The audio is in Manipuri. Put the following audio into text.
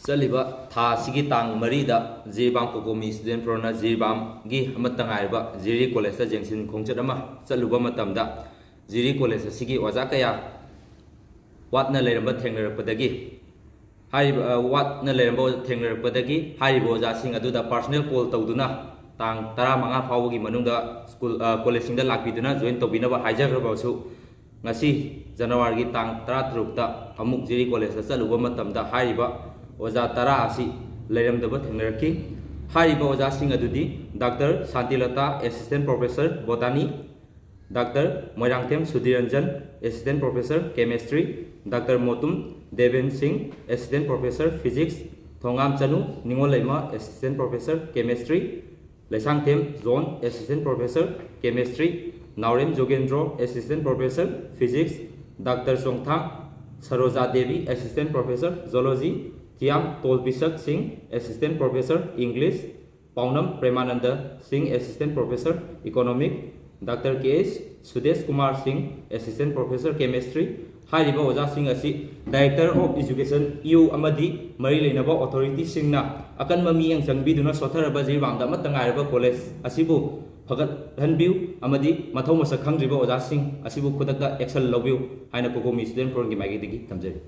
चलिबा था सिगी तांग मरीदा जीरिबाम कोकोमी स्टूडेंट प्रोना जीरिबाम गी अमतंग आइबा जिरी कॉलेज जेंसिन खोंचत अमा चलुबा मतमदा जिरी कॉलेज सिगी ओजा कया वाटना लेरंबा थेंगरपदगी वाटना लेरंबा थेंगरपदगी हारिबो ओजासिंग अदुदा पर्सनल कॉल तौदुना तांग 15 फावगी मनुंगदा स्कूल कॉलेजसिंगदा लाक्पिदुना जॉइन तौबिनबा हाइजग्रबासु ngasi January tang 13 ta amuk jiri college chaluba matamda hariba oja tara asi leiramdaba thengraki hariba oja sing adudi Dr. Santilata assistant professor botany, Dr. Moirangtem Sudhiranjan assistant professor chemistry, Dr. Motum Deven Singh assistant professor physics, Thongam Chanu Ningolema assistant professor chemistry, Lesangtem Zone assistant professor chemistry, Naurem Jogendro assistant professor physics, Dr. Songthang Saroja Devi assistant professor zoology, Tiam Tolpisak Singh assistant professor English, Paunam Premananda Singh assistant professor economic, Dr. K.S. Sudesh Kumar Singh assistant professor chemistry. Hariba oja sing asi director of education EU amadi mari leinaba authority singna akan mami yang jangbiduna sotharaba jiribam da matangairaba college asibu Phagat Hanbiu amadi Mathou Masak Khangdaba oja sing asibu khudakta action Loubiu haina kokomi student program gi magi digi tamjari